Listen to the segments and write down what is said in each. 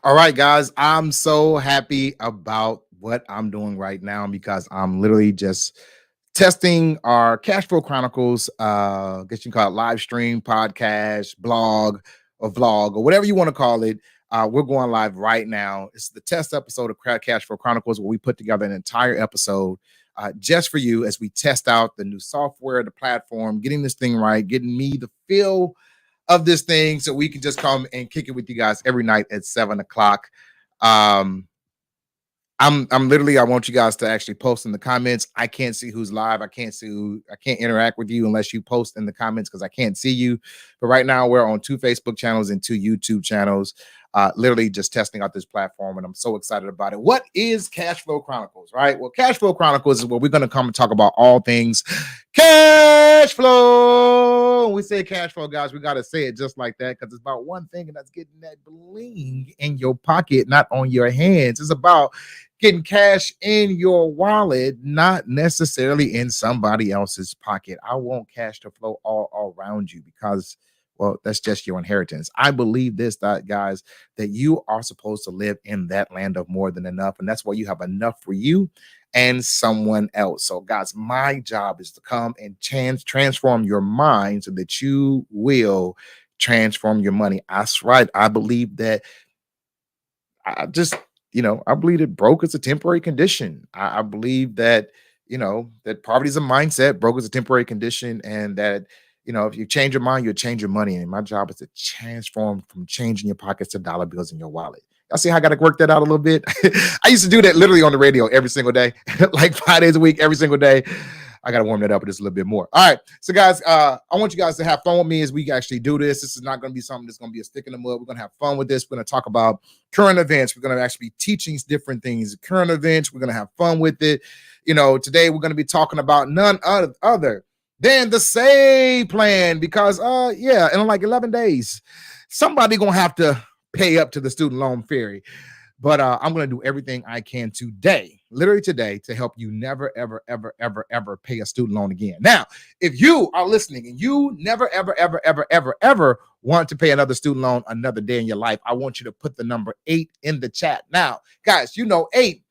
All right, guys, I'm so happy about what I'm doing right now because I'm literally just testing our Cashflow Chronicles, I guess you can call it live stream, podcast, blog, or vlog, or whatever you want to call it. We're going live right now. It's the test episode of Cashflow Chronicles where we put together an entire episode just for you as we test out the new software, the platform, getting this thing right, getting me the feel of this thing so we can just come and kick it with you guys every night at 7 o'clock. Um, I'm literally, I want you guys to actually post in the comments. I can't see who's live. I can't interact with you unless you post in the comments because I can't see you. But right now we're on 2 Facebook channels and 2 YouTube channels, literally just testing out this platform. And I'm so excited about it. What is Cashflow Chronicles, right? Well, Cashflow Chronicles is where we're going to come and talk about all things cash flow. When we say cash flow, guys, we got to say it just like that because it's about one thing, and that's getting that bling in your pocket, not on your hands. It's about getting cash in your wallet, not necessarily in somebody else's pocket. I want cash to flow all around you because, well, that's just your inheritance. I believe this, guys, that you are supposed to live in that land of more than enough. And that's why you have enough for you and someone else. So, guys, my job is to come and transform your mind so that you will transform your money. That's right. I believe that I believe that broke is a temporary condition. I believe that, that poverty is a mindset, broke is a temporary condition, and that, if you change your mind, you'll change your money. And my job is to transform from changing your pockets to dollar bills in your wallet. Y'all see how I got to work that out a little bit? I used to do that literally on the radio every single day, like 5 days a week, every single day. I got to warm that up just a little bit more. All right. So, guys, I want you guys to have fun with me as we actually do this. This is not going to be something that's going to be a stick in the mud. We're going to have fun with this. We're going to talk about current events. We're going to actually be teaching different things, current events. We're going to have fun with it. Today we're going to be talking about none other than the SAVE plan because, in like 11 days, somebody going to have to pay up to the student loan fairy. But I'm going to do everything I can today, literally today, to help you never, ever, ever, ever, ever pay a student loan again. Now, if you are listening and you never, ever, ever, ever, ever, ever want to pay another student loan another day in your life, I want you to put the number 8 in the chat. Now, guys, 8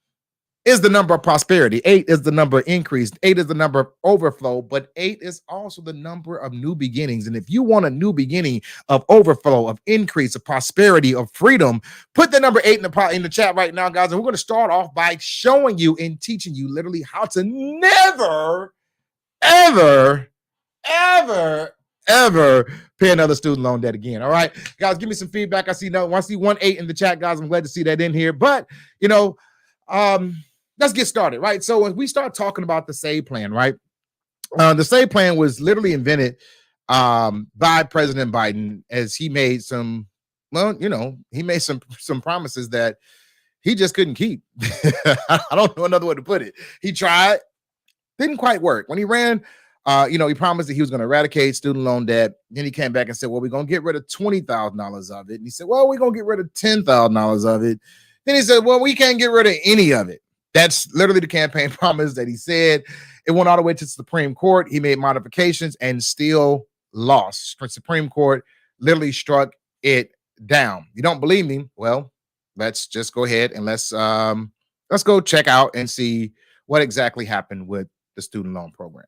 is the number of prosperity. 8 is the number of increase. 8 is the number of overflow, but 8 is also the number of new beginnings. And if you want a new beginning of overflow, of increase, of prosperity, of freedom, put the number 8 in the chat right now, guys. And we're going to start off by showing you and teaching you literally how to never, ever, ever, ever pay another student loan debt again. All right, guys, give me some feedback. I see 1 8 in the chat, guys. I'm glad to see that in here. But, let's get started, right? So when we start talking about the SAVE plan, right? The SAVE plan was literally invented by President Biden as he made some promises that he just couldn't keep. I don't know another way to put it. He tried, didn't quite work. When he ran, he promised that he was going to eradicate student loan debt. Then he came back and said, well, we're going to get rid of $20,000 of it. And he said, well, we're going to get rid of $10,000 of it. Then he said, well, we can't get rid of any of it. That's literally the campaign promise that he said. It went all the way to the Supreme Court. He made modifications and still lost. The Supreme Court literally struck it down. You don't believe me? Well, let's just go ahead and let's go check out and see what exactly happened with the student loan program.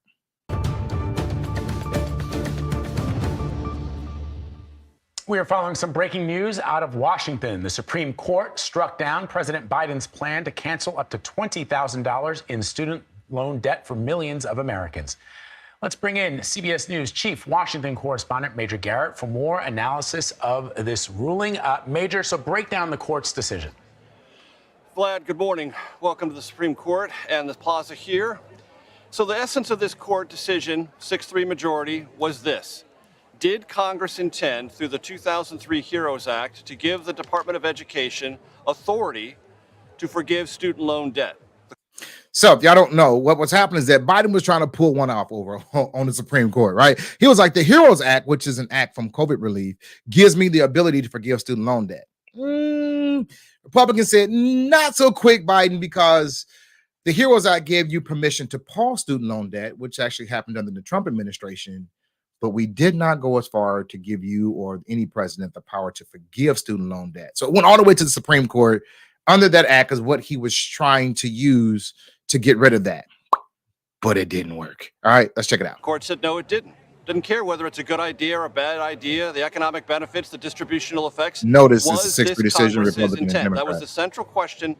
We are following some breaking news out of Washington. The Supreme Court struck down President Biden's plan to cancel up to $20,000 in student loan debt for millions of Americans. Let's bring in CBS News Chief Washington correspondent Major Garrett for more analysis of this ruling. Major, so break down the court's decision. Vlad, good morning. Welcome to the Supreme Court and the plaza here. So the essence of this court decision, 6-3 majority, was this. Did Congress intend, through the 2003 HEROES Act, to give the Department of Education authority to forgive student loan debt? So if y'all don't know, what was happening is that Biden was trying to pull one off over on the Supreme Court, right? He was like, the HEROES Act, which is an act from COVID relief, gives me the ability to forgive student loan debt. Republicans said, not so quick, Biden, because the HEROES Act gave you permission to pause student loan debt, which actually happened under the Trump administration, but we did not go as far to give you or any president the power to forgive student loan debt. So it went all the way to the Supreme Court under that act is what he was trying to use to get rid of that. But it didn't work. All right, let's check it out. Court said no, it didn't. Didn't care whether it's a good idea or a bad idea, the economic benefits, the distributional effects. Notice this was is a 6-3 decision, Congress's Republican and intent? Democrat. That was the central question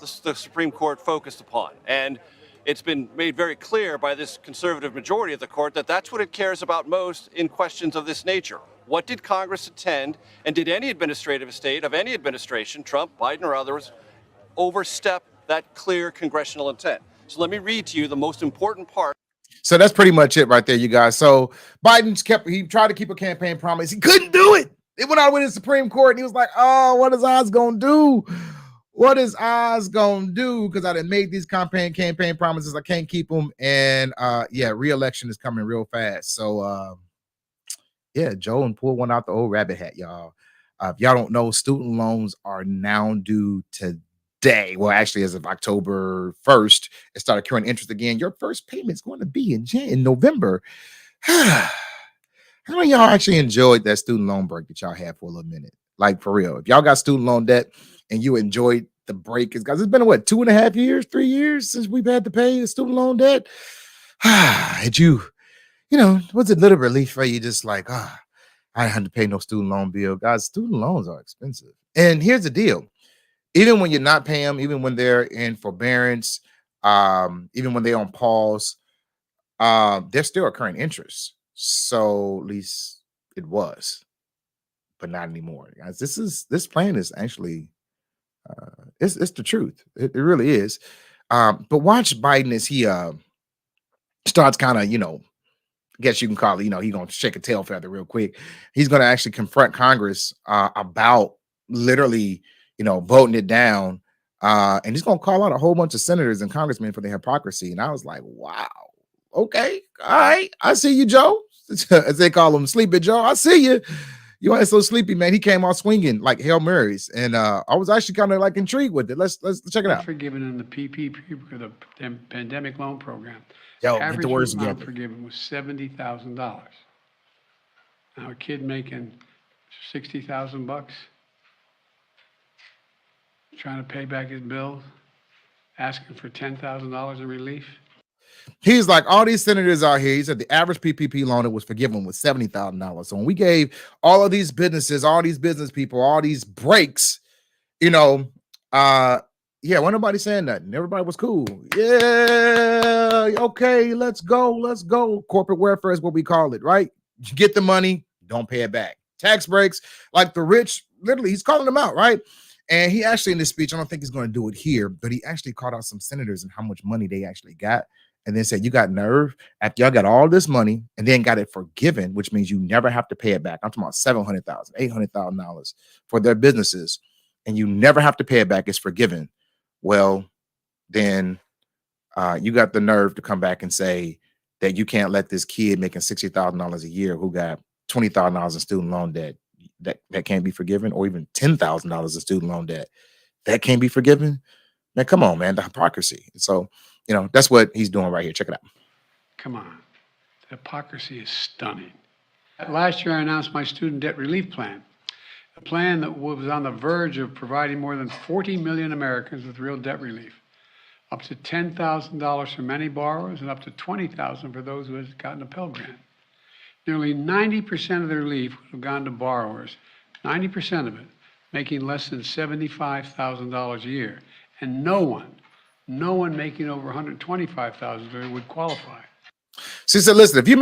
the Supreme Court focused upon. And it's been made very clear by this conservative majority of the court that that's what it cares about most in questions of this nature. What did Congress intend, and did any administrative estate of any administration, Trump, Biden, or others, overstep that clear congressional intent? So let me read to you the most important part. So that's pretty much it right there, you guys. So he tried to keep a campaign promise. He couldn't do it. It went out with the Supreme Court, and he was like, oh, what is Oz going to do? What is Oz going to do? Because I didn't make these campaign promises. I can't keep them. And yeah, re-election is coming real fast. So yeah, Joe and pull one out the old rabbit hat, y'all. If y'all don't know, student loans are now due today. Well, actually, as of October 1st, it started accruing interest again. Your first payment is going to be in November. How many of y'all actually enjoyed that student loan break that y'all had for a little minute? Like, for real. If y'all got student loan debt and you enjoyed the break, because it's been, what, 2.5 years, 3 years since we've had to pay the student loan debt? Had you know, was it little relief for you? Just like, I didn't have to pay no student loan bill. Guys, student loans are expensive. And here's the deal. Even when you're not paying them, even when they're in forbearance, even when they're on pause, they're still accruing interest. So at least it was, but not anymore, guys. This plan is actually, it's the truth. It really is. But watch Biden as he starts kind of, I guess you can call it, he's going to shake a tail feather real quick. He's going to actually confront Congress about literally, voting it down. And he's going to call out a whole bunch of senators and congressmen for their hypocrisy. And I was like, wow, okay, all right. I see you, Joe. As they call him, Sleepy Joe. I see you. You ain't so sleepy, man. He came out swinging like Hail Marys. And I was actually kind of like intrigued with it. Let's check it out. Forgiven in the PPP, the pandemic loan program. Yo, average get the words amount together. forgiven was $70,000. Now a kid making $60,000, trying to pay back his bills, asking for $10,000 in relief. He's like, all these senators out here, he said the average PPP loan that was forgiven was $70,000. So when we gave all of these businesses, all these business people, all these breaks, yeah, wasn't nobody saying nothing. Everybody was cool. Yeah, okay, let's go. Corporate welfare is what we call it, right? You get the money, don't pay it back. Tax breaks, like the rich, literally, he's calling them out, right? And he actually, in this speech, I don't think he's going to do it here, but he actually called out some senators and how much money they actually got. And then said, you got nerve after y'all got all this money and then got it forgiven, which means you never have to pay it back. I'm talking about $700,000, $800,000 for their businesses, and you never have to pay it back. It's forgiven. Well, then you got the nerve to come back and say that you can't let this kid making $60,000 a year who got $20,000 in student loan debt that can't be forgiven, or even $10,000 in student loan debt that can't be forgiven. Man, come on, man, the hypocrisy. So, that's what he's doing right here. Check it out. Come on. The hypocrisy is stunning. Last year, I announced my student debt relief plan, a plan that was on the verge of providing more than 40 million Americans with real debt relief, up to $10,000 for many borrowers and up to $20,000 for those who had gotten a Pell Grant. Nearly 90% of the relief would have gone to borrowers, 90% of it making less than $75,000 a year, and no one making over $125,000 would qualify. She said, listen, if you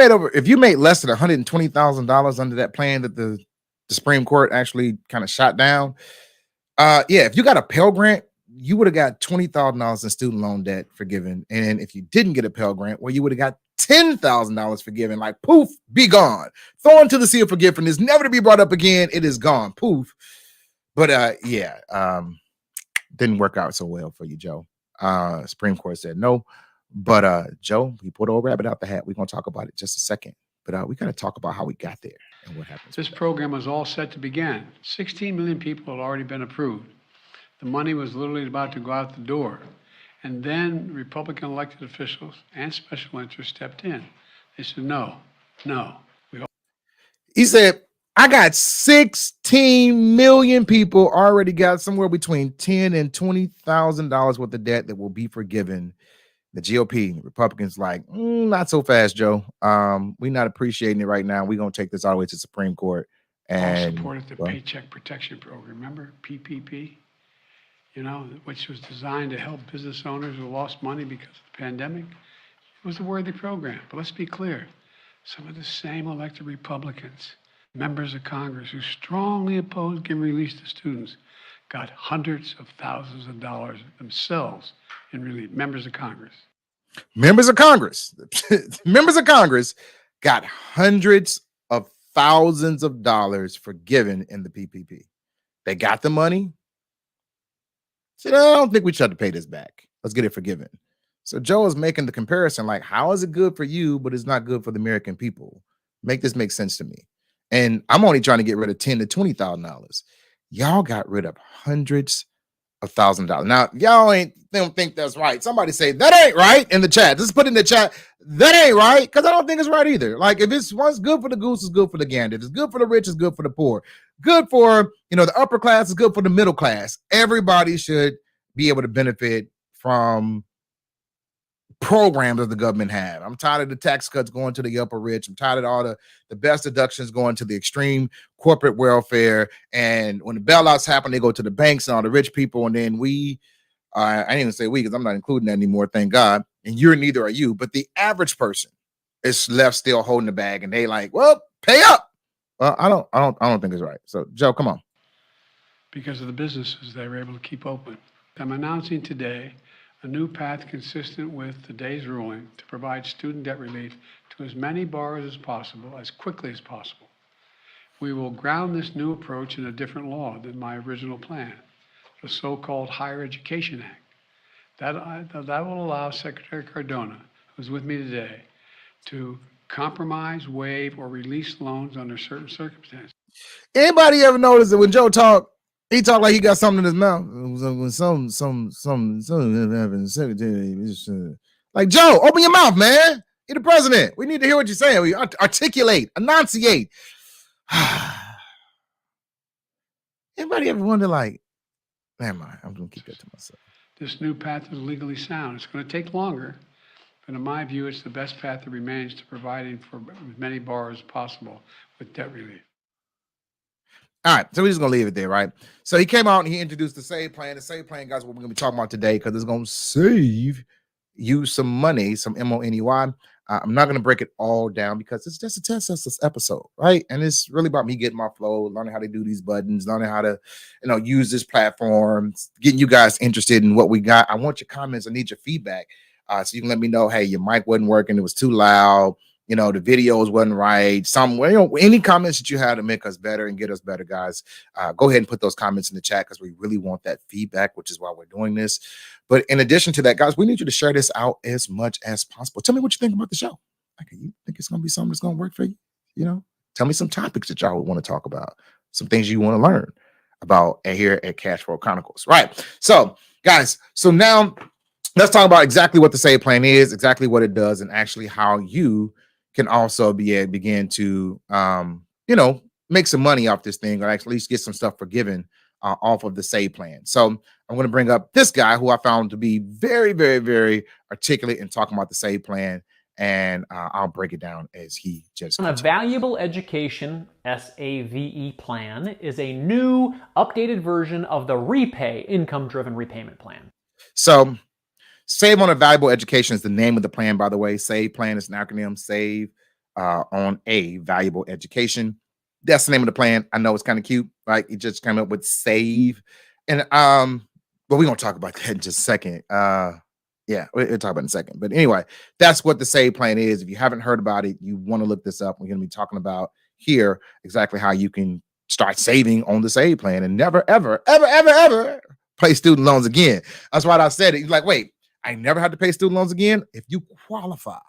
made less than $120,000 under that plan that the Supreme Court actually kind of shot down, if you got a Pell Grant, you would have got $20,000 in student loan debt forgiven. And if you didn't get a Pell Grant, well, you would have got $10,000 forgiven. Like, poof, be gone. Thrown into the sea of forgiveness, never to be brought up again. It is gone. Poof. But didn't work out so well for you, Joe. Supreme Court said no, but Joe, he put old rabbit out the hat. We're going to talk about it in just a second, but we got to talk about how we got there and what happens. This program was all set to begin. 16 million people had already been approved. The money was literally about to go out the door. And then Republican elected officials and special interests stepped in. They said, no, He said, I got 16 million people already got somewhere between $10,000 and $20,000 worth of debt that will be forgiven. The GOP, Republicans, like, not so fast, Joe. We're not appreciating it right now. We're gonna take this all the way to the Supreme Court. All And supported the Paycheck Protection Program. Remember PPP? You know, which was designed to help business owners who lost money because of the pandemic. It was a worthy program. But let's be clear. Some of the same elected Republicans, members of Congress who strongly opposed giving relief to students, got hundreds of thousands of dollars themselves in relief. Members of Congress. Members of Congress got hundreds of thousands of dollars forgiven in the PPP. They got the money. Said, I don't think we should have to pay this back. Let's get it forgiven. So Joe is making the comparison, like, how is it good for you, but it's not good for the American people? Make this make sense to me. And I'm only trying to get rid of $10,000 to $20,000. Y'all got rid of hundreds of $1,000. Now, y'all don't think that's right. Somebody say that ain't right in the chat. Just put in the chat, that ain't right, because I don't think it's right either. Like, if it's once good for the goose, it's good for the gander. If it's good for the rich, it's good for the poor. Good for, the upper class, is good for the middle class. Everybody should be able to benefit from programs that the government have. I'm tired of the tax cuts going to the upper rich. I'm tired of all the best deductions going to the extreme corporate welfare. And when the bailouts happen, they go to the banks and all the rich people. And then I didn't even say we, because I'm not including that anymore, thank God. And neither are you. But the average person is left still holding the bag, and they like, well, pay up. Well, I don't think it's right. So Joe, come on. Because of the businesses they were able to keep open. I'm announcing today a new path consistent with today's ruling to provide student debt relief to as many borrowers as possible, as quickly as possible. We will ground this new approach in a different law than my original plan, the so-called Higher Education Act. That will allow Secretary Cardona, who's with me today, to compromise, waive, or release loans under certain circumstances. Anybody ever notice that when Joe talk, he talk like he got something in his mouth? Like, Joe, open your mouth, man. You're the president. We need to hear what you're saying. We articulate, enunciate. Anybody ever wonder, like, never mind, I'm going to keep that to myself. This new path is legally sound. It's going to take longer, but in my view, it's the best path that remains to providing for as many borrowers as possible with debt relief. All right, so we're just gonna leave it there, right? So he came out and he introduced the SAVE plan. The SAVE plan, guys, what we're gonna be talking about today, because it's gonna save you some money, some money. I'm not gonna break it all down because it's just a test episode, right? And it's really about me getting my flow, learning how to do these buttons, learning how to, use this platform, getting you guys interested in what we got. I want your comments. I need your feedback, so you can let me know. Hey, your mic wasn't working. It was too loud. The videos wasn't right. Any comments that you have to make us better and get us better, guys, go ahead and put those comments in the chat, because we really want that feedback, which is why we're doing this. But in addition to that, guys, we need you to share this out as much as possible. Tell me what you think about the show. Like, you think it's going to be something that's going to work for you? Tell me some topics that y'all would want to talk about, some things you want to learn about here at Cashflow Chronicles. Right. So, guys, now let's talk about exactly what the SAVE plan is, exactly what it does, and actually how you can also begin to, make some money off this thing, or at least get some stuff forgiven off of the SAVE plan. So I'm going to bring up this guy who I found to be very, very, very articulate in talking about the SAVE plan, and I'll break it down as he just A valuable education, SAVE plan, is a new, updated version of the REPAY, income-driven repayment plan. So Save on a Valuable Education is the name of the plan, by the way. SAVE plan is an acronym, Save on a Valuable Education. That's the name of the plan. I know it's kind of cute, right? It just came up with SAVE. And but we're gonna talk about that in just a second. Yeah, we'll talk about it in a second. But anyway, that's what the SAVE plan is. If you haven't heard about it, you want to look this up. We're gonna be talking about here exactly how you can start saving on the SAVE plan and never, ever, ever, ever, ever pay student loans again. That's why I said it. You're like, wait, I never have to pay student loans again if you qualify.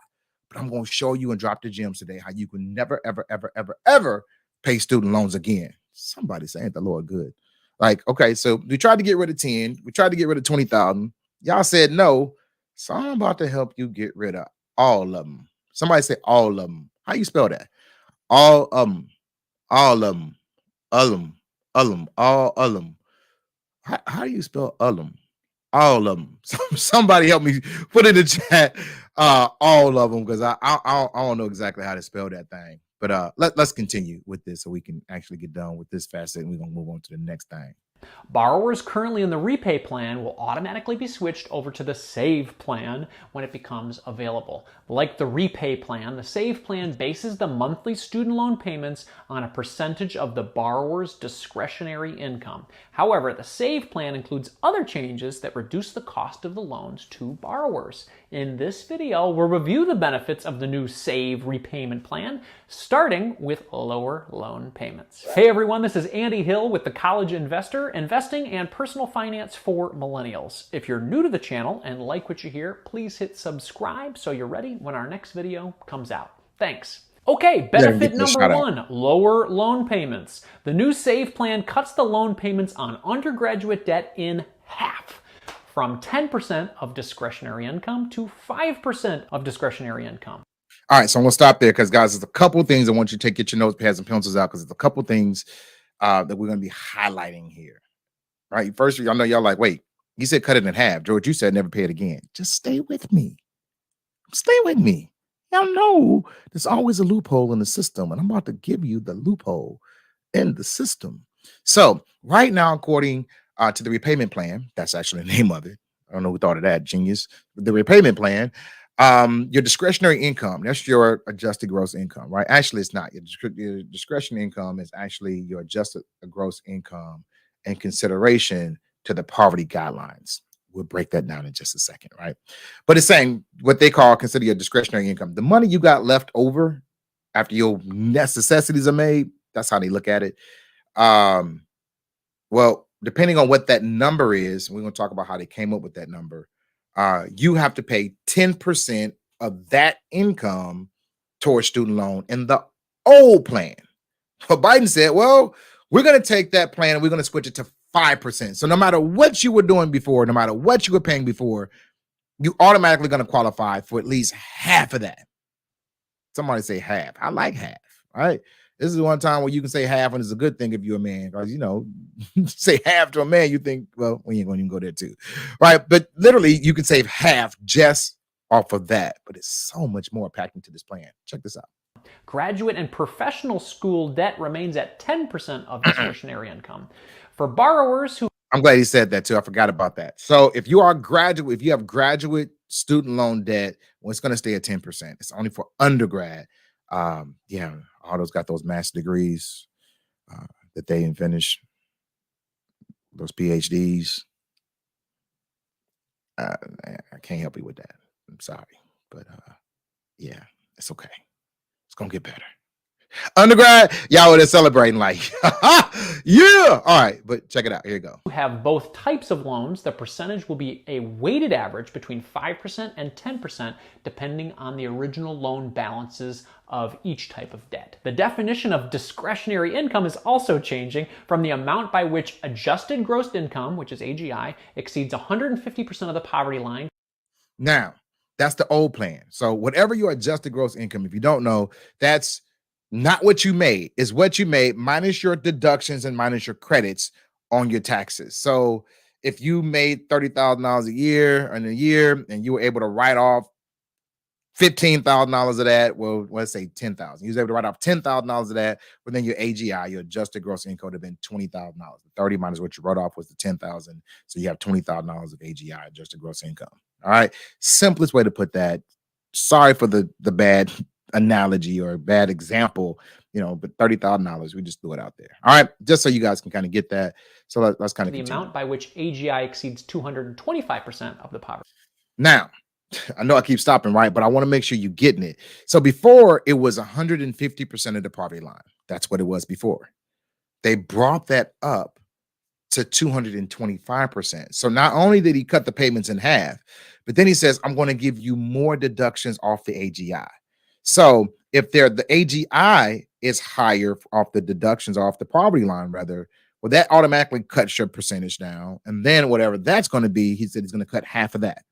But I'm going to show you and drop the gems today how you can never, ever, ever, ever, ever pay student loans again. Somebody saying the Lord good. Like, okay, so we tried to get rid of 10. We tried to get rid of 20,000. Y'all said no. So I'm about to help you get rid of all of them. Somebody say all of them. How you spell that? All of them. All of them. All of them. How do you spell Ullum? All of them. Somebody help me put in the chat all of them, because I don't know exactly how to spell that thing. But let's continue with this so we can actually get done with this facet, and we're gonna move on to the next thing. Borrowers currently in the repay plan will automatically be switched over to the save plan when it becomes available. Like the repay plan, the save plan bases the monthly student loan payments on a percentage of the borrower's discretionary income. However, the save plan includes other changes that reduce the cost of the loans to borrowers. In this video, we'll review the benefits of the new save repayment plan, starting with lower loan payments. Hey everyone, this is Andy Hill with The College Investor, investing and personal finance for millennials. If you're new to the channel and like what you hear, please hit subscribe so you're ready when our next video comes out. Thanks. Okay, benefit number one, lower loan payments. The new save plan cuts the loan payments on undergraduate debt in half, from 10% of discretionary income to 5% of discretionary income. All right, so I'm gonna stop there because, guys, there's a couple of things I want you to get your notepads and pencils out, because there's a couple of things that we're gonna be highlighting here. Right, first, I know y'all like, wait, you said cut it in half, George. You said never pay it again. Just stay with me. Stay with me. Y'all know there's always a loophole in the system, and I'm about to give you the loophole in the system. So right now, according to the repayment plan, that's actually the name of it. I don't know who thought of that, genius. The repayment plan, your discretionary income, that's your adjusted gross income, right? Actually, it's not. Your discretionary income is actually your adjusted gross income in consideration to the poverty guidelines. We'll break that down in just a second, right? But it's saying what they call consider your discretionary income. The money you got left over after your necessities are made, that's how they look at it. Well, depending on what that number is, we're going to talk about how they came up with that number. You have to pay 10% of that income towards student loan in the old plan. But Biden said, well, we're going to take that plan and we're going to switch it to 5%. So no matter what you were doing before, no matter what you were paying before, you automatically going to qualify for at least half of that. Somebody say half. I like half, right? This is one time where you can say half, and it's a good thing if you're a man, because, you know, say half to a man, you think, well, we ain't going to even go there too, right? But literally, you can save half just off of that. But it's so much more packed into this plan. Check this out. Graduate and professional school debt remains at 10% of discretionary income. For borrowers who... I'm glad he said that too. I forgot about that. So if you are a graduate, if you have graduate student loan debt, well, it's going to stay at 10%. It's only for undergrad. Yeah, all those got those master degrees that they didn't finish, those PhDs. I can't help you with that. I'm sorry, but yeah, it's okay. It's gonna get better. Undergrad, y'all are celebrating like, yeah. All right, but check it out. Here you go. Have both types of loans, the percentage will be a weighted average between 5% and 10%, depending on the original loan balances of each type of debt. The definition of discretionary income is also changing from the amount by which adjusted gross income, which is AGI, exceeds 150% of the poverty line. Now, that's the old plan. So whatever your adjusted gross income, if you don't know, that's not what you made, is what you made minus your deductions and minus your credits on your taxes. So if you made $30,000 a year in a year and you were able to write off $15,000 of that, well, let's say 10,000. You was able to write off $10,000 of that, but then your AGI, your adjusted gross income, would have been $20,000. The 30 minus what you wrote off was the 10,000. So you have $20,000 of AGI, adjusted gross income. All right. Simplest way to put that. Sorry for the bad analogy or bad example, you know, but $30,000, we just threw it out there. All right, just so you guys can kind of get that. So let's kind of the amount by which AGI exceeds 225% of the poverty. Now, I know I keep stopping, right? But I want to make sure you're getting it. So before, it was 150% of the poverty line. That's what it was before. They brought that up to 225%. So not only did he cut the payments in half, but then he says, I'm going to give you more deductions off the AGI. So if the AGI is higher off the deductions off the poverty line, rather, well, that automatically cuts your percentage down. And then whatever that's going to be, he said he's going to cut half of that.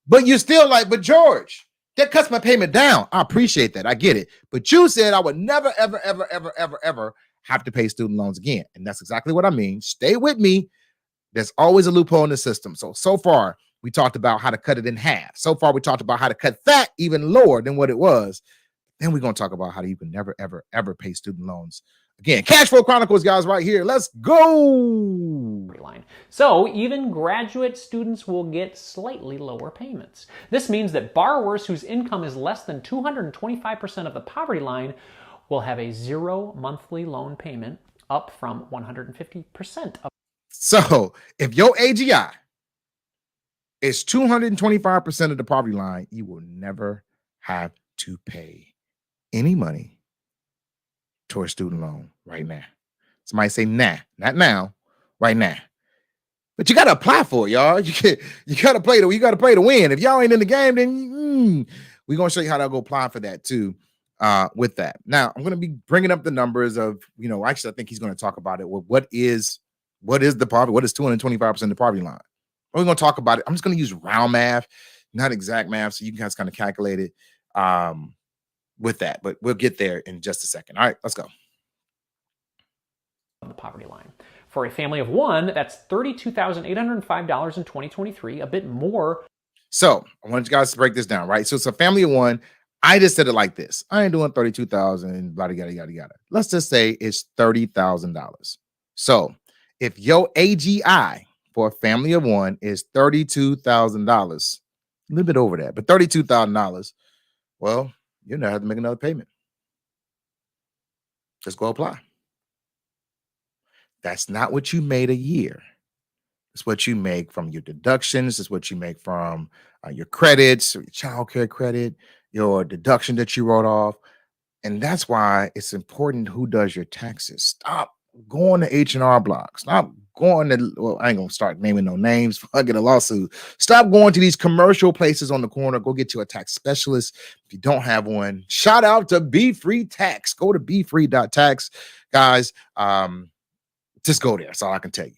But you're still like, but George, that cuts my payment down. I appreciate that. I get it. But you said I would never, ever, ever, ever, ever, ever have to pay student loans again. And that's exactly what I mean. Stay with me. There's always a loophole in the system. So far, we talked about how to cut it in half. So far, we talked about how to cut that even lower than what it was. Then we're going to talk about how you can never, ever, ever pay student loans again. Cashflow Chronicles, guys, right here. Let's go. So even graduate students will get slightly lower payments. This means that borrowers whose income is less than 225% of the poverty line will have a 0 monthly loan payment, up from 150% of. So if your AGI is 225% of the poverty line, you will never have to pay any money towards student loan right now. Somebody say nah, not now, right now. But you got to apply for it, y'all. You got to play to win. If y'all ain't in the game, then we're going to show you how to go apply for that too. With that. Now, I'm going to be bringing up the numbers of, actually, I think he's going to talk about it. Well, what is the poverty? What is 225% of the poverty line? We're going to talk about it. I'm just going to use round math, not exact math, so you guys kind of calculate it with that. But we'll get there in just a second. All right, let's go. The poverty line. For a family of one, that's $32,805 in 2023, a bit more. So I want you guys to break this down, right? So it's a family of one. I just said it like this. I ain't doing 32,000, yada, yada, yada, yada. Let's just say it's $30,000. So if your AGI for a family of one is $32,000, a little bit over that, but $32,000, well, you're not have to make another payment. Just go apply. That's not what you made a year. It's what you make from your deductions. It's what you make from your credits, or your child care credit, your deduction that you wrote off. And that's why it's important who does your taxes. Stop going to H&R Block. Stop going to, well, I ain't going to start naming no names before I get a lawsuit. Stop going to these commercial places on the corner. Go get you a tax specialist. If you don't have one, shout out to Be Free Tax. Go to befree.tax. Guys, just go there. That's all I can tell you.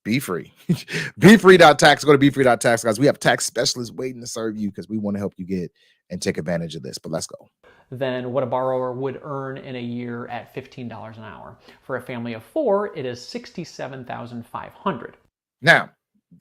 Be free. Befree.tax. Go to befree.tax, guys. We have tax specialists waiting to serve you because we want to help you get and take advantage of this. But let's go. Than what a borrower would earn in a year at $15 an hour. For a family of four, it is $67,500. Now,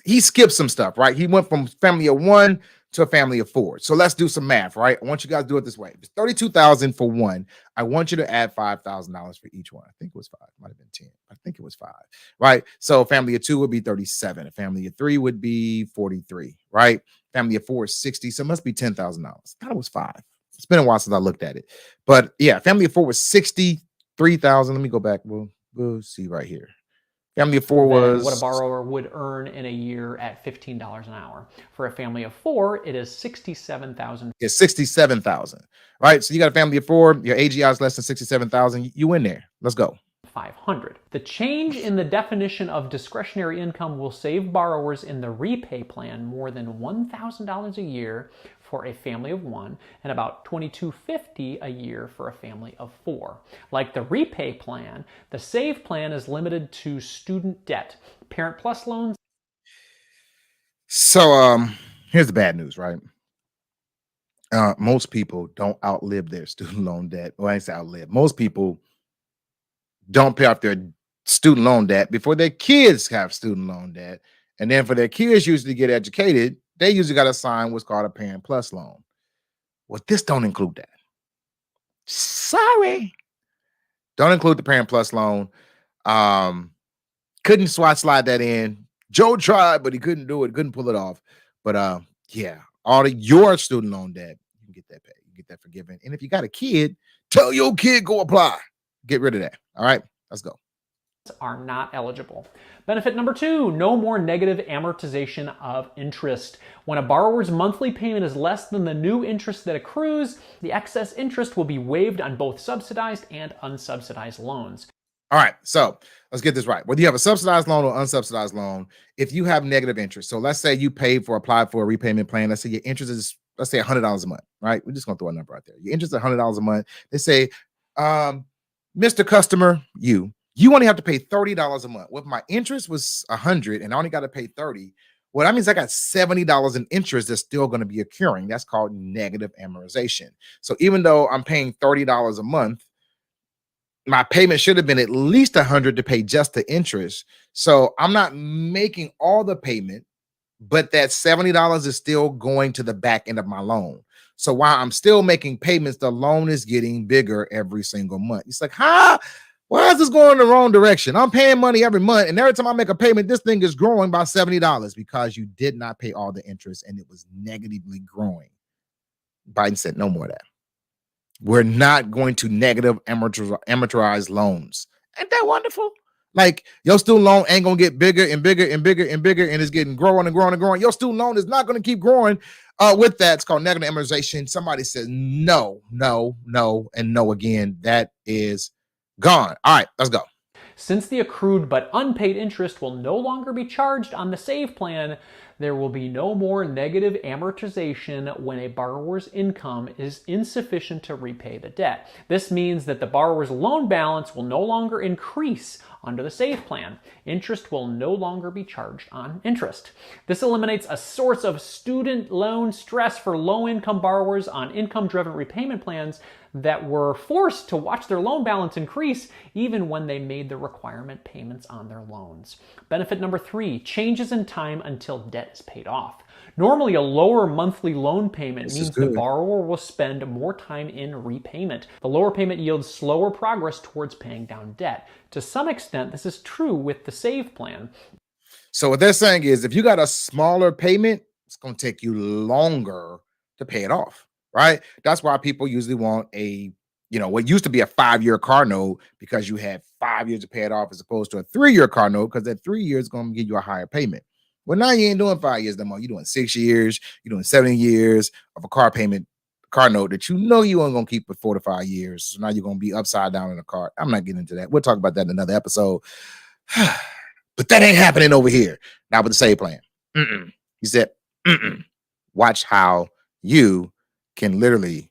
he skipped some stuff, right? He went from family of one to a family of four. So let's do some math, right? I want you guys to do it this way. It's $32,000 for one. I want you to add $5,000 for each one. I think it was 5. Might have been 10. I think it was 5, right? So a family of two would be 37. A family of three would be 43, right? Family of four is 60. So it must be $10,000. I thought it was 5. It's been a while since I looked at it. But yeah, family of four was 63,000. Let me go back. We'll see right here. Family of four was what a borrower would earn in a year at $15 an hour. For a family of four, it is $67,000. It's 67,000, right? So you got a family of four. Your AGI is less than 67,000. You in there? Let's go. 500. The change in the definition of discretionary income will save borrowers in the repay plan more than $1,000 a year for a family of one and about $2,250 a year for a family of four. Like the repay plan, the save plan is limited to student debt, Parent Plus loans. So here's the bad news, right? Most people don't outlive their student loan debt. Well, I say outlive. Most people don't pay off their student loan debt before their kids have student loan debt. And then for their kids usually get educated, they usually got to sign what's called a Parent Plus loan. Well, this don't include that. Sorry. Don't include the Parent Plus loan. Couldn't slide that in. Joe tried, but he couldn't do it. Couldn't pull it off. But yeah, all of your student loan debt, you can get that paid. You get that forgiven. And if you got a kid, tell your kid go apply. Get rid of that. All right, let's go. Are not eligible. Benefit number 2, no more negative amortization of interest. When a borrower's monthly payment is less than the new interest that accrues, the excess interest will be waived on both subsidized and unsubsidized loans. All right, so let's get this right. Whether you have a subsidized loan or unsubsidized loan, if you have negative interest, so let's say you applied for a repayment plan, let's say your interest is, let's say $100 a month, right? We're just gonna throw a number out there. Your interest is $100 a month. They say, Mr. Customer, you only have to pay $30 a month. Well, if my interest was $100 and I only got to pay $30, well, that means I got $70 in interest that's still going to be occurring. That's called negative amortization. So even though I'm paying $30 a month, my payment should have been at least 100 to pay just the interest. So I'm not making all the payment, but that $70 is still going to the back end of my loan. So while I'm still making payments, the loan is getting bigger every single month. It's like, why is this going in the wrong direction? I'm paying money every month, and every time I make a payment, this thing is growing by $70 because you did not pay all the interest and it was negatively growing. Biden said, no more of that. We're not going to negative amortize loans. Ain't that wonderful? Like, your student loan ain't gonna get bigger and bigger and bigger and bigger, and it's getting growing and growing and growing. Your student loan is not going to keep growing with that. It's called negative amortization. Somebody says no, no, no, and no again. That is gone. All right, let's go. Since the accrued but unpaid interest will no longer be charged on the SAVE plan, there will be no more negative amortization when a borrower's income is insufficient to repay the debt. This means that the borrower's loan balance will no longer increase under the SAVE plan. Interest will no longer be charged on interest. This eliminates a source of student loan stress for low-income borrowers on income-driven repayment plans that were forced to watch their loan balance increase even when they made the requirement payments on their loans. Benefit number 3, changes in time until debt is paid off. Normally, a lower monthly loan payment means the borrower will spend more time in repayment. The lower payment yields slower progress towards paying down debt. To some extent, this is true with the SAVE plan. So what they're saying is, if you got a smaller payment, it's going to take you longer to pay it off, right? That's why people usually want what used to be a 5-year car note, because you had 5 years to pay it off, as opposed to a 3-year car note, because that 3 years is going to give you a higher payment. Well, now you ain't doing 5 years no more. You're doing 6 years. You're doing 7 years of a car note that you ain't gonna keep for 4 to 5 years. So now you're gonna be upside down in the car. I'm not getting into that. We'll talk about that in another episode. But that ain't happening over here. Not with the SAVE plan. He said, watch how you can literally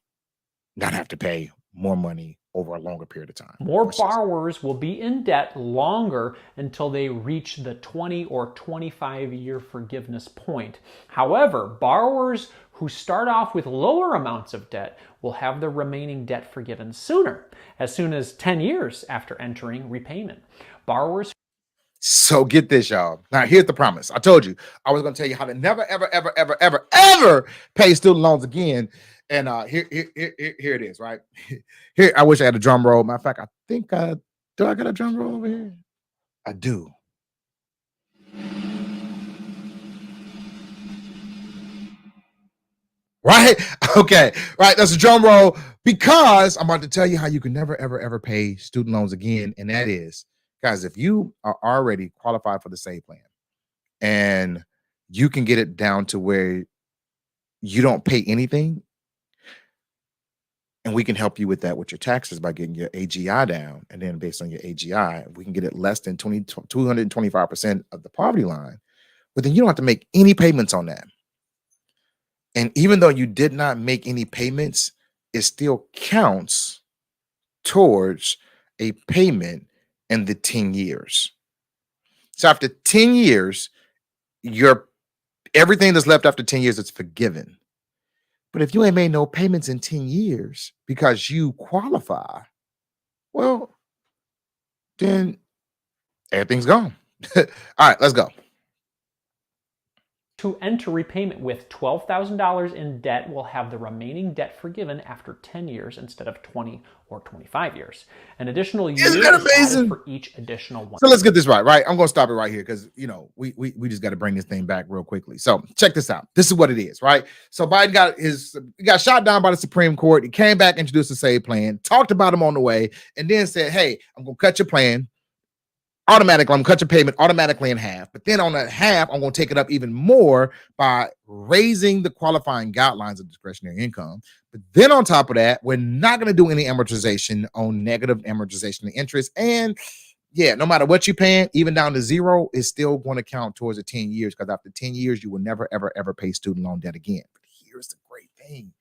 not have to pay more money over a longer period of time. More borrowers will be in debt longer until they reach the 20 or 25-year forgiveness point. However, borrowers who start off with lower amounts of debt will have the remaining debt forgiven sooner, as soon as 10 years after entering repayment. Borrowers. So get this, y'all. Now, here's the promise. I told you I was going to tell you how to never, ever, ever, ever, ever, ever pay student loans again. And here it is, right? Here, I wish I had a drum roll. Matter of fact, I think do I got a drum roll over here? I do. Right? Okay. Right. That's a drum roll, because I'm about to tell you how you can never, ever, ever pay student loans again. And that is, guys, if you are already qualified for the SAVE plan and you can get it down to where you don't pay anything, and we can help you with that with your taxes by getting your AGI down. And then based on your AGI, we can get it less than 225% of the poverty line. But then you don't have to make any payments on that. And even though you did not make any payments, it still counts towards a payment in the 10 years. So after 10 years, everything that's left after 10 years is forgiven. But if you ain't made no payments in 10 years because you qualify, well, then everything's gone. All right, let's go. To enter repayment with $12,000 in debt will have the remaining debt forgiven after 10 years instead of 20 or 25 years. An additional year is added for each additional one. So let's get this right? I'm going to stop it right here, because we just got to bring this thing back real quickly. So check this out. This is what it is, right? So Biden got shot down by the Supreme Court. He came back, introduced the SAVE plan, talked about him on the way, and then said, hey, I'm going to cut your plan automatically. I'm going to cut your payment automatically in half. But then on that half, I'm going to take it up even more by raising the qualifying guidelines of discretionary income. But then on top of that, we're not going to do any amortization on negative amortization of interest. And yeah, no matter what you're paying, even down to zero, is still going to count towards the 10 years, because after 10 years, you will never, ever, ever pay student loan debt again. But here's the great thing.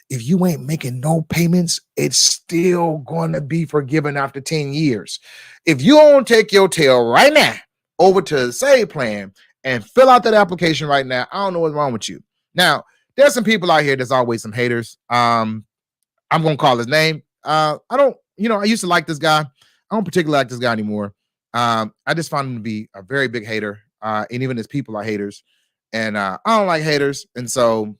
If you ain't making no payments, it's still going to be forgiven after 10 years. If you don't take your tail right now over to the SAVE plan and fill out that application right now, I don't know what's wrong with you. Now, there's some people out here that's always some haters. I'm going to call his name. I used to like this guy. I don't particularly like this guy anymore. I just found him to be a very big hater. And even his people are haters. And I don't like haters. And so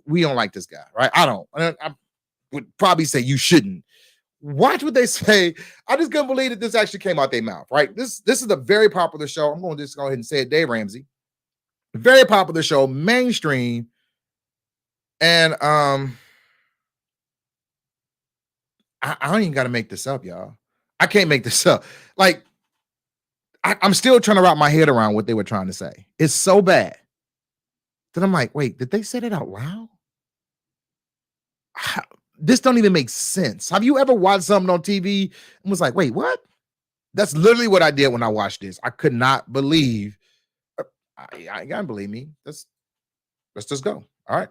we don't like this guy, right? I don't. I would probably say you shouldn't. Watch what they say. I just couldn't believe that this actually came out their mouth, right? This is a very popular show. I'm going to just go ahead and say it. Dave Ramsey. Very popular show, mainstream. And I don't even got to make this up, y'all. I can't make this up. Like, I'm still trying to wrap my head around what they were trying to say. It's so bad that I'm like, wait, did they say it out loud? This don't even make sense. Have you ever watched something on TV and was like, wait, what? That's literally what I did when I watched this. I could not believe. I can't believe me. Let's just go. All right.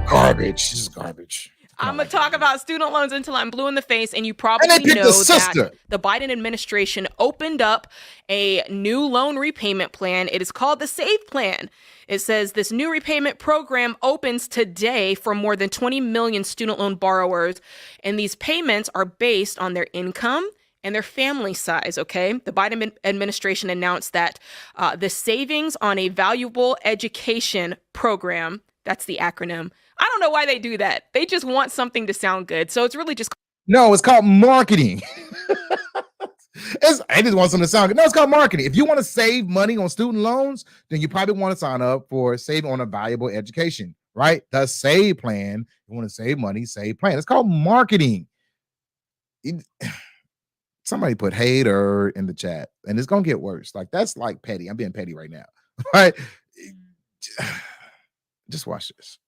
Garbage. This is garbage. I'm going to talk about student loans until I'm blue in the face, and you probably know that the Biden administration opened up a new loan repayment plan. It is called the SAVE Plan. It says this new repayment program opens today for more than 20 million student loan borrowers, and these payments are based on their income and their family size, okay? The Biden administration announced that the Savings on a Valuable Education Program, that's the acronym. I don't know why they do that. They just want something to sound good. So it's really just... No, it's called marketing. I just want something to sound good. No, it's called marketing. If you want to save money on student loans, then you probably want to sign up for Saving on a Valuable Education, right? The SAVE Plan. You want to save money, SAVE Plan. It's called marketing. Somebody put hater in the chat, and it's going to get worse. Like, that's like petty. I'm being petty right now, right? Just watch this.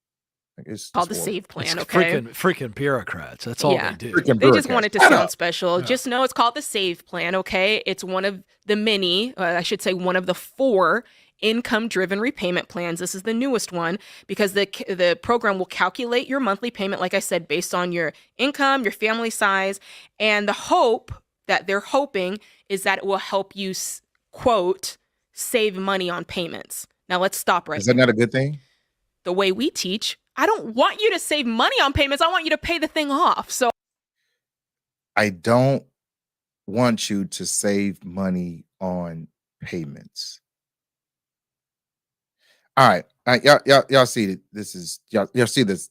It's called the SAVE Plan, okay? Freaking bureaucrats. That's all they do. They just want it to sound special. Yeah. Just know it's called the SAVE Plan, okay? It's one of the many, I should say one of the 4 income-driven repayment plans. This is the newest one because the program will calculate your monthly payment, like I said, based on your income, your family size, and the hope that they're hoping is that it will help you, quote, save money on payments. Now, let's stop right there. Is that not a good thing? The way we teach, I don't want you to save money on payments. I want you to pay the thing off. So I don't want you to save money on payments. All right. Y'all see it. This is y'all see this,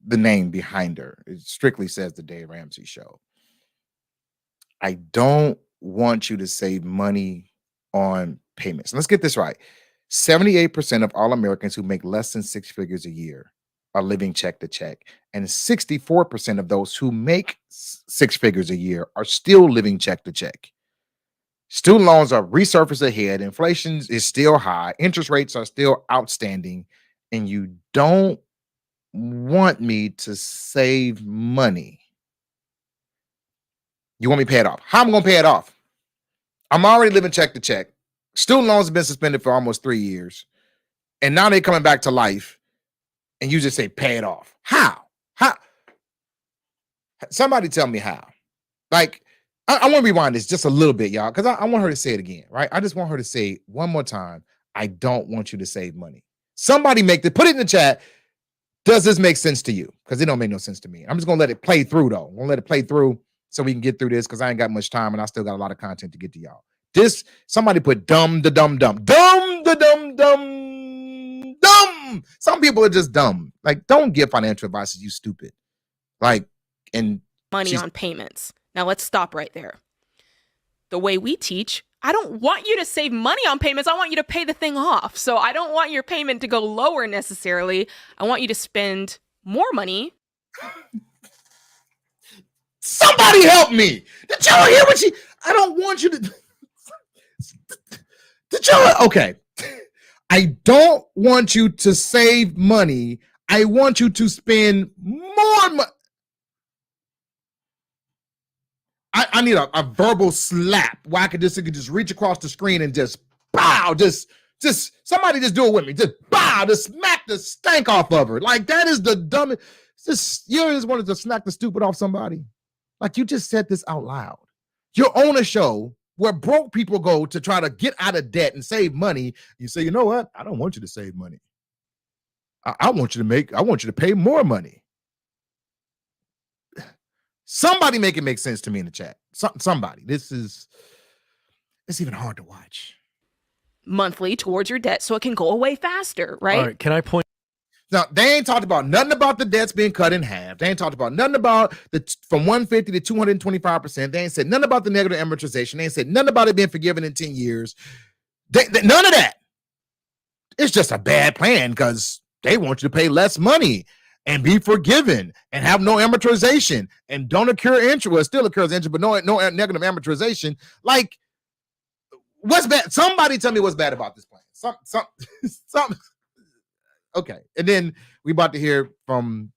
the name behind her. It strictly says the Dave Ramsey Show. I don't want you to save money on payments. Let's get this right. 78% of all Americans who make less than 6 figures a year are living check to check. And 64% of those who make 6 figures a year are still living check to check. Student loans are resurfaced ahead. Inflation is still high. Interest rates are still outstanding. And you don't want me to save money. You want me to pay it off. How am I going to pay it off? I'm already living check to check. Student loans have been suspended for almost 3 years. And now they're coming back to life. And you just say, pay it off. How? Somebody tell me how. Like, I want to rewind this just a little bit, y'all, because I want her to say it again, right? I just want her to say one more time, I don't want you to save money. Somebody put it in the chat. Does this make sense to you? Because it don't make no sense to me. I'm just going to let it play through, though. I'm going to let it play through so we can get through this because I ain't got much time and I still got a lot of content to get to y'all. Somebody put dumb. Some people are just dumb. Like, don't give financial advice, you stupid. Like, and money on payments. Now let's stop right there. The way we teach, I don't want you to save money on payments. I want you to pay the thing off. So I don't want your payment to go lower necessarily. I want you to spend more money. Somebody help me. Did y'all hear what I don't want you to. Okay. I don't want you to save money. I want you to spend more money. I need a verbal slap where I could just reach across the screen and just bow, just somebody just do it with me. Just bow, just smack the stank off of her. Like, that is the dumbest. You just wanted to smack the stupid off somebody. Like, you just said this out loud. You're on a show where broke people go to try to get out of debt and save money. You say, you know what? I don't want you to save money. I want you to pay more money. Somebody make it make sense to me in the chat. Somebody. It's even hard to watch. Monthly towards your debt so it can go away faster, right? All right, can I point? Now, they ain't talked about nothing about the debts being cut in half. They ain't talked about nothing about from 150 to 225%. They ain't said nothing about the negative amortization. They ain't said nothing about it being forgiven in 10 years. None of that. It's just a bad plan because they want you to pay less money and be forgiven and have no amortization and don't occur interest. Well, it still occurs interest, but no negative amortization. Like, what's bad? Somebody tell me what's bad about this plan. Something. Okay. And then we about to hear from,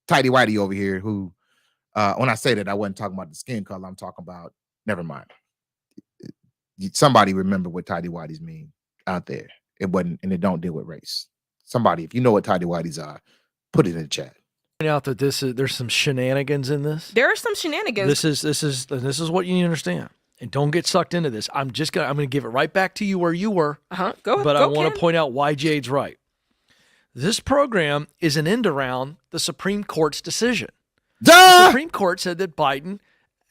Tidy Whitey over here who, when I say that, I wasn't talking about the skin color. I'm talking about, never mind. Somebody remember what Tidy Whiteys mean out there. It wasn't, and it don't deal with race. Somebody, if you know what Tidy Whiteys are, put it in the chat. Point out that there's some shenanigans in this. There are some shenanigans. This is what you need to understand. And don't get sucked into this. I'm gonna give it right back to you where you were. But I want to point out why Jade's right. This program is an end around the Supreme Court's decision. The Supreme Court said that Biden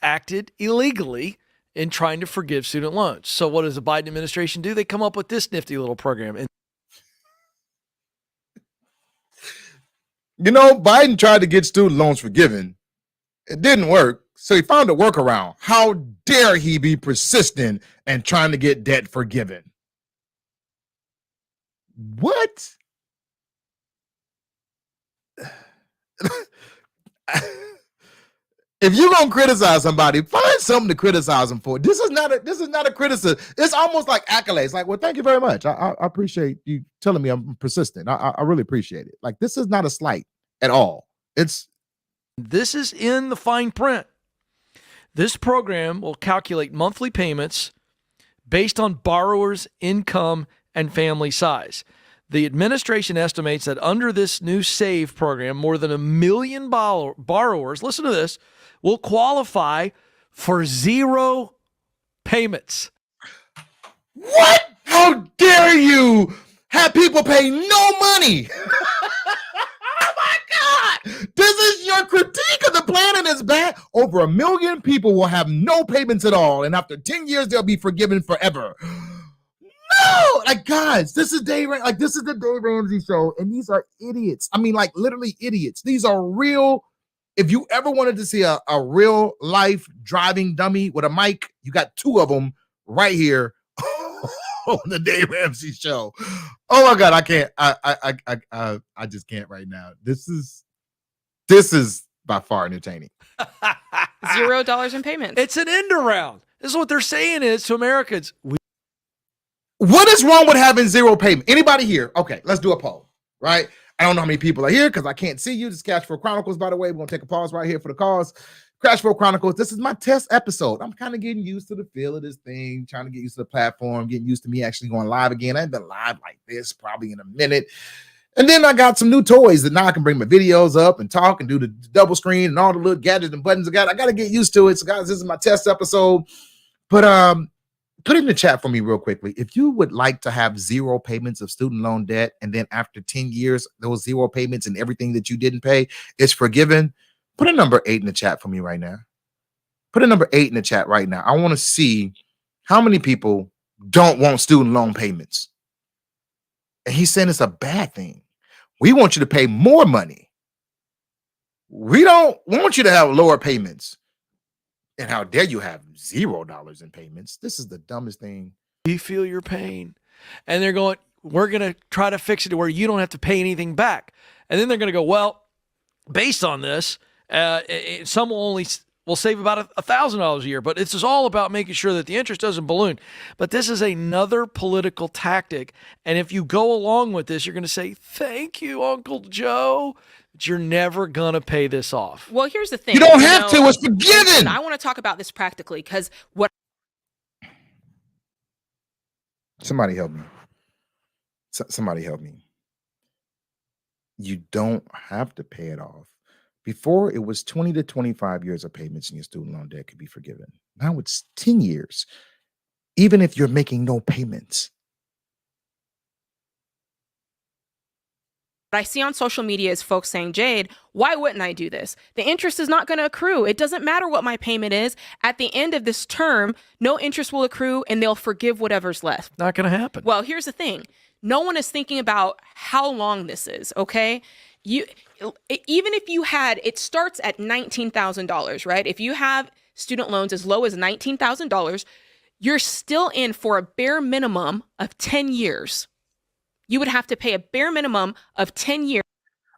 acted illegally in trying to forgive student loans. So what does the Biden administration do? They come up with this nifty little program. And Biden tried to get student loans forgiven. It didn't work. So he found a workaround. How dare he be persistent and trying to get debt forgiven? What? If you're gonna criticize somebody, find something to criticize them for. This is not a criticism. It's almost like accolades. Like, well, thank you very much. I appreciate you telling me I'm persistent. I really appreciate it. Like, this is not a slight at all. This is in the fine print. This program will calculate monthly payments based on borrowers' income and family size. The administration estimates that under this new SAVE program, more than 1 million borrowers, listen to this, will qualify for 0 payments. What? How dare you have people pay no money? Oh my God. This is your critique of the plan and it's bad. Over 1 million people will have no payments at all. And after 10 years, they'll be forgiven forever. No, like, guys, this is the Dave Ramsey show, and these are idiots. I mean, like, literally idiots. These are real. If you ever wanted to see a real life driving dummy with a mic, you got 2 of them right here on the Dave Ramsey show. Oh my God, I can't. I just can't right now. This is by far entertaining. $0 in payments. It's an end around. This is what they're saying is to Americans. What is wrong with having 0 payment? Anybody here? Okay, let's do a poll, right? I don't know how many people are here because I can't see you. This is Cashflow Chronicles, by the way. We're going to take a pause right here for the cause. Cashflow Chronicles, this is my test episode. I'm kind of getting used to the feel of this thing, trying to get used to the platform, getting used to me actually going live again. I haven't been live like this probably in a minute. And then I got some new toys that now I can bring my videos up and talk and do the double screen and all the little gadgets and buttons I got. I got to get used to it. So, guys, this is my test episode. But put it in the chat for me real quickly. If you would like to have 0 payments of student loan debt, and then after 10 years, those 0 payments and everything that you didn't pay is forgiven, put a number 8 in the chat for me right now. Put a number 8 in the chat right now. I want to see how many people don't want student loan payments. And he's saying it's a bad thing. We want you to pay more money. We don't want you to have lower payments. And how dare you have $0 in payments? This is the dumbest thing. You feel your pain. And they're going, we're going to try to fix it to where you don't have to pay anything back. And then they're going to go, well, based on this, some will save about $1,000 a year. But it's all about making sure that the interest doesn't balloon. But this is another political tactic. And if you go along with this, you're going to say, thank you, Uncle Joe. But you're never going to pay this off. Well, here's the thing. You don't have to. It's forgiven. I want to talk about this practically because what. Somebody help me. Somebody help me. You don't have to pay it off. Before, it was 20 to 25 years of payments in your student loan debt could be forgiven. Now it's 10 years, even if you're making no payments. I see on social media is folks saying, Jade, why wouldn't I do this? The interest is not going to accrue. It doesn't matter what my payment is. At the end of this term, no interest will accrue and they'll forgive whatever's left. Not going to happen. Well, here's the thing. No one is thinking about how long this is, okay? Even if you had, it starts at $19,000, right? If you have student loans as low as $19,000, you're still in for a bare minimum of 10 years. You would have to pay a bare minimum of 10 years.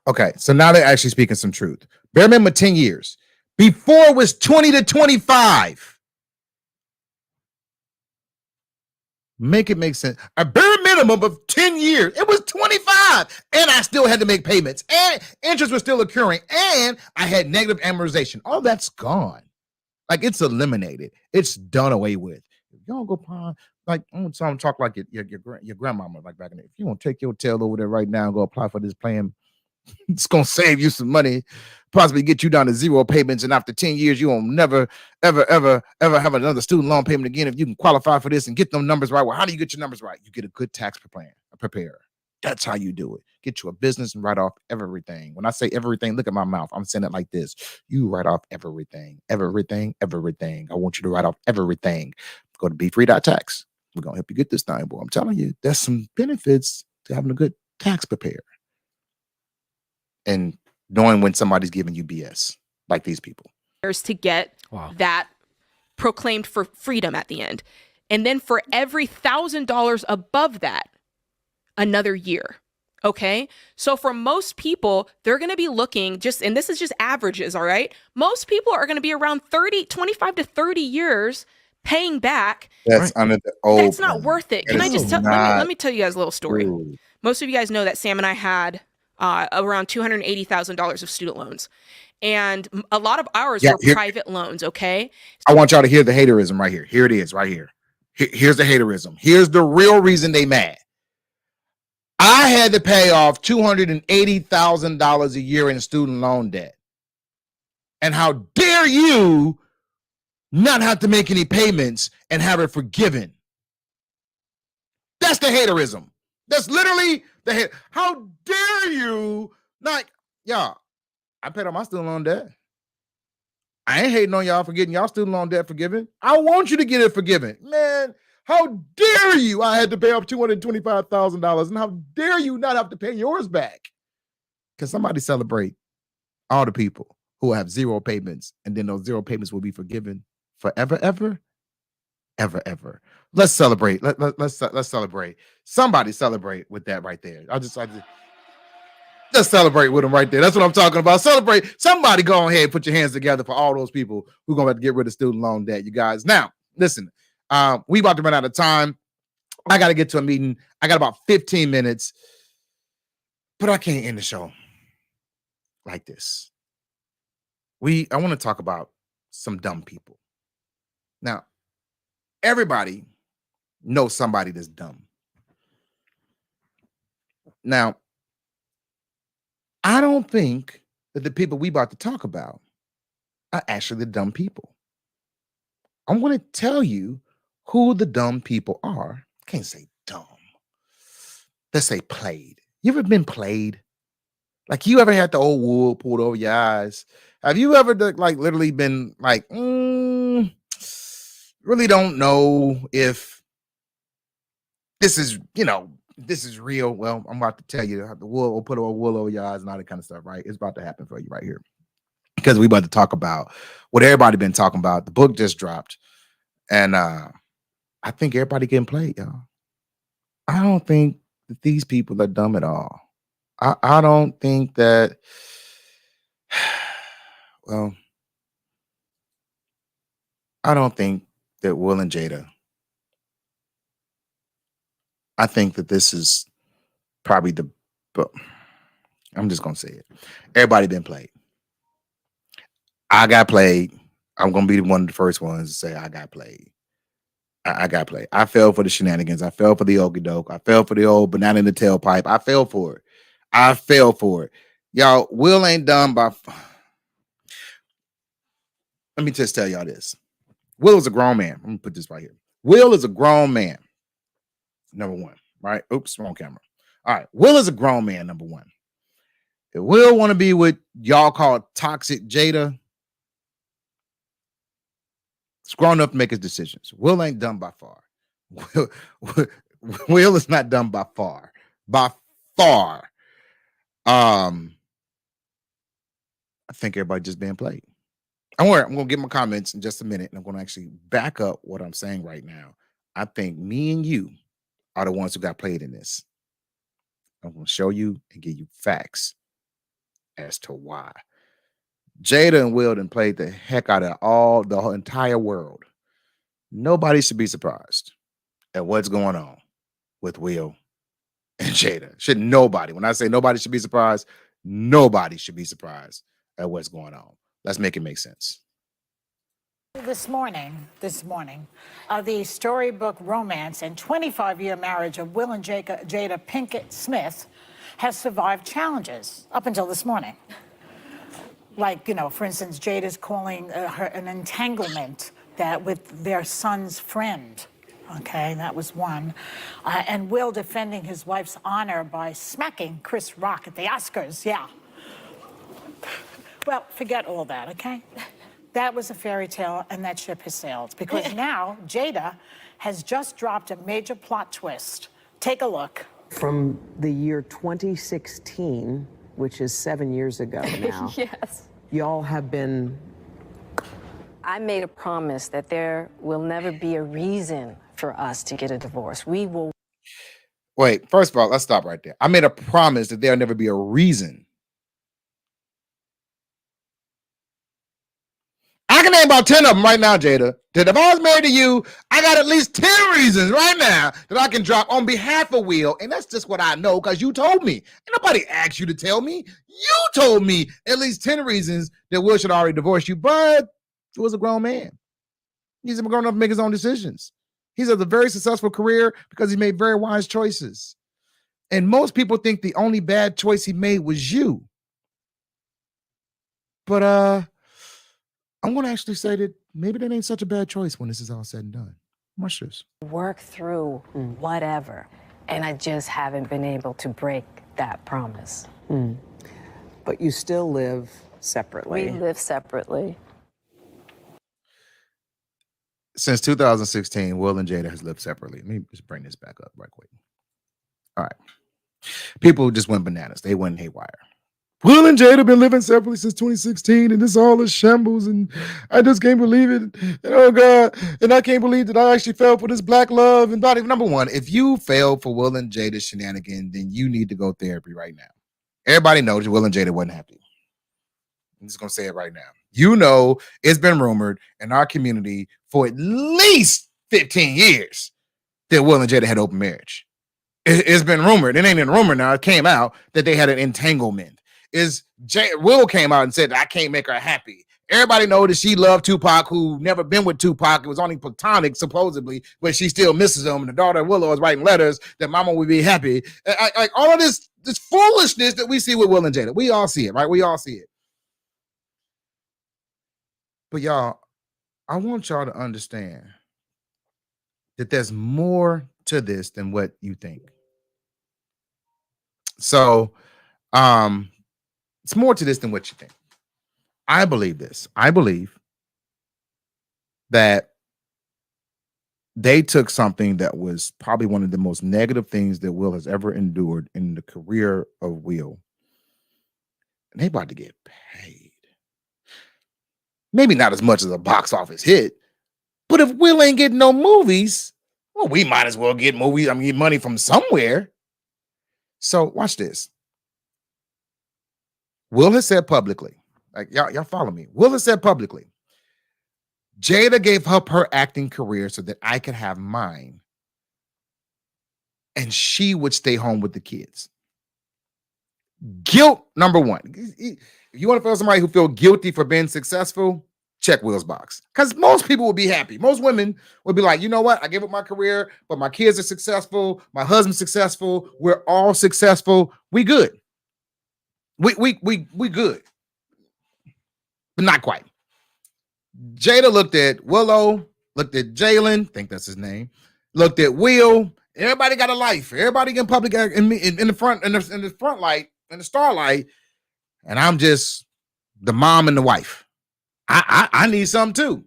Okay, so now they're actually speaking some truth. Bare minimum of 10 years. Before it was 20 to 25. Make it make sense. A bare minimum of 10 years. It was 25. And I still had to make payments. And interest was still occurring. And I had negative amortization. All that's gone. Like, it's eliminated. It's done away with. If you don't go pawn, like, I'm talk like your grandmama, like back in the day. If you want to take your tail over there right now and go apply for this plan, it's going to save you some money, possibly get you down to zero payments. And after 10 years, you won't never, ever have another student loan payment again. If you can qualify for this and get them numbers right. Well, how do you get your numbers right? You get a good tax plan, a preparer. That's how you do it. Get you a business and write off everything. When I say everything, look at my mouth. I'm saying it like this. You write off everything. I want you to write off everything. Go to befree.tax. We're going to help you get this thing, boy. I'm telling you, there's some benefits to having a good tax preparer. And knowing when somebody's giving you BS, like these people. To get that proclaimed for freedom at the end. And then for every $1,000 above that, another year. Okay. So for most people, they're going to be looking and this is just averages. All right. Most people are going to be around 25 to 30 years paying back. That's under the old. That's not worth it. Can I just let me tell you guys a little story. True. Most of you guys know that Sam and I had around $280,000 of student loans. And a lot of ours were private loans. Okay. I want y'all to hear the haterism right here. Here it is right here. Here's the haterism. Here's the real reason they mad. I had to pay off $280,000 a year in student loan debt. And how dare you not have to make any payments and have it forgiven? That's the haterism. That's literally the hate. How dare you? Like, y'all, I paid off my student loan debt. I ain't hating on y'all for getting y'all student loan debt forgiven. I want you to get it forgiven. Man, how dare you? I had to pay off $225,000. And how dare you not have to pay yours back? Can somebody celebrate all the people who have zero payments, and then those zero payments will be forgiven forever, ever? Let's celebrate. Let's celebrate. Somebody celebrate with that right there. Let's celebrate with them right there. That's what I'm talking about. Celebrate. Somebody go ahead and put your hands together for all those people who are going to have to get rid of student loan debt, you guys. Now, listen, we about to run out of time. I got to get to a meeting. I got about 15 minutes, but I can't end the show like this. I want to talk about some dumb people. Now, everybody knows somebody that's dumb. Now, I don't think that the people we about to talk about are actually the dumb people. I'm going to tell you who the dumb people are. I can't say dumb. Let's say played. You ever been played? Like, you ever had the old wool pulled over your eyes? Have you ever like literally been like, really don't know if this is, this is real? Well, I'm about to tell you, the wool will put a wool over your eyes and all that kind of stuff, right? It's about to happen for you right here. Because we about to talk about what everybody been talking about. The book just dropped. And I think everybody getting played, y'all. I don't think that these people are dumb at all. I don't think that, well, I don't think that Will and Jada, I think that this is probably I'm just going to say it. Everybody been played. I got played. I'm going to be one of the first ones to say I got played. I got played. I fell for the shenanigans. I fell for the okie doke. I fell for the old banana in the tailpipe. I fell for it. Y'all, Will ain't done by... Let me just tell y'all this. Will is a grown man. Let me put this right here. Will is a grown man. Number one, right? Oops, wrong camera. All right. Will is a grown man, number one. If Will want to be with y'all call toxic Jada, he's grown up to make his decisions. Will ain't done by far. Will is not done by far. By far. I think everybody just being played. I'm going to get my comments in just a minute, and I'm going to actually back up what I'm saying right now. I think me and you are the ones who got played in this. I'm going to show you and give you facts as to why. Jada and Will done played the heck out of the whole entire world. Nobody should be surprised at what's going on with Will and Jada. Should nobody. When I say nobody should be surprised, nobody should be surprised at what's going on. Let's make it make sense. This morning, the storybook romance and 25-year marriage of Will and Jada Pinkett Smith has survived challenges up until this morning. Like, for instance, Jada's calling her an entanglement with their son's friend. Okay, that was one. And Will defending his wife's honor by smacking Chris Rock at the Oscars. Yeah. Well, forget all that, okay? That was a fairy tale, and that ship has sailed. Because now Jada has just dropped a major plot twist. Take a look. From the year 2016, which is 7 years ago now. Yes. Y'all have been... I made a promise that there will never be a reason for us to get a divorce. We will... Wait, first of all, let's stop right there. I made a promise that there'll never be a reason. I can name about 10 of them right now, Jada. That if I was married to you, I got at least 10 reasons right now that I can drop on behalf of Will. And that's just what I know because you told me. And nobody asked you to tell me. You told me at least 10 reasons that Will should already divorce you. But he was a grown man. He's grown up to make his own decisions. He's had a very successful career because he made very wise choices. And most people think the only bad choice he made was you. But I'm going to actually say that maybe that ain't such a bad choice when this is all said and done. Watch this. Work through whatever. And I just haven't been able to break that promise. But you still live separately. We live separately. Since 2016, Will and Jada has lived separately. Let me just bring this back up right quick. All right. People just went bananas. They went haywire. Will and Jada have been living separately since 2016, and this all is shambles, and I just can't believe it. And oh, God, and I can't believe that I actually fell for this black love. And number one, if you fell for Will and Jada's shenanigans, then you need to go therapy right now. Everybody knows Will and Jada wasn't happy. I'm just going to say it right now. You know, it's been rumored in our community for at least 15 years that Will and Jada had open marriage. It's been rumored. It ain't in rumor now. It came out that they had an entanglement. Will came out and said, I can't make her happy. Everybody knows that she loved Tupac, who never been with Tupac. It was only platonic, supposedly, but she still misses him. And the daughter of Willow is writing letters that mama would be happy. Like all of this foolishness that we see with Will and Jada. We all see it, right? We all see it. But y'all, I want y'all to understand that there's more to this than what you think. So, it's more to this than what you think. I believe this. I believe that they took something that was probably one of the most negative things that Will has ever endured in the career of Will. And they about to get paid. Maybe not as much as a box office hit, but if Will ain't getting no movies, well, we might as well get movies. Get money from somewhere. So watch this. Will has said publicly, like y'all follow me. Will has said publicly, Jada gave up her acting career so that I could have mine, and she would stay home with the kids. Guilt, number one. If you want to feel somebody who feel guilty for being successful, check Will's box. Because most people would be happy. Most women would be like, you know what? I gave up my career, but my kids are successful. My husband's successful. We're all successful. We good. We good. But not quite. Jada looked at Willow, looked at Jalen, think that's his name, looked at Will. Everybody got a life. Everybody in public in the front, in the front light, in the starlight. and I'm just the mom and the wife. I need something too.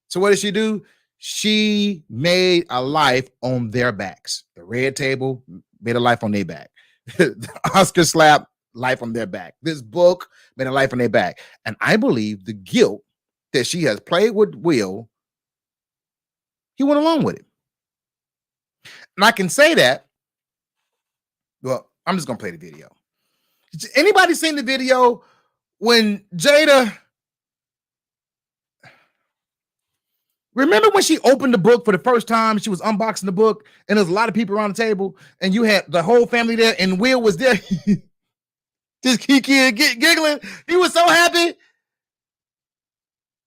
So what did she do? She made a life on their backs. The red table made a life on their back. The Oscar slap, life on their back. This book made a life on their back. And I believe the guilt that she has played with Will, he went along with it. And I can say that. Well, I'm just gonna play the video. Anybody seen the video when Jada? Remember when she opened the book for the first time? She was unboxing the book, and there's a lot of people around the table, and you had the whole family there, and Will was there, just giggling. He was so happy.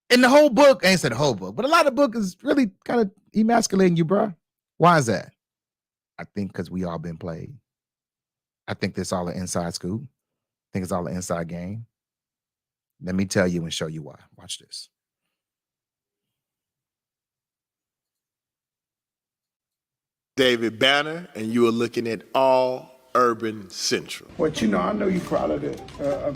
And the whole book, I ain't said the whole book, but a lot of the book is really kind of emasculating you, bro. Why is that? I think because we all been played. I think this all an inside scoop. I think it's all an inside game. Let me tell you and show you why. Watch this. David Banner, and you are looking at All Urban Central. But I know you're proud of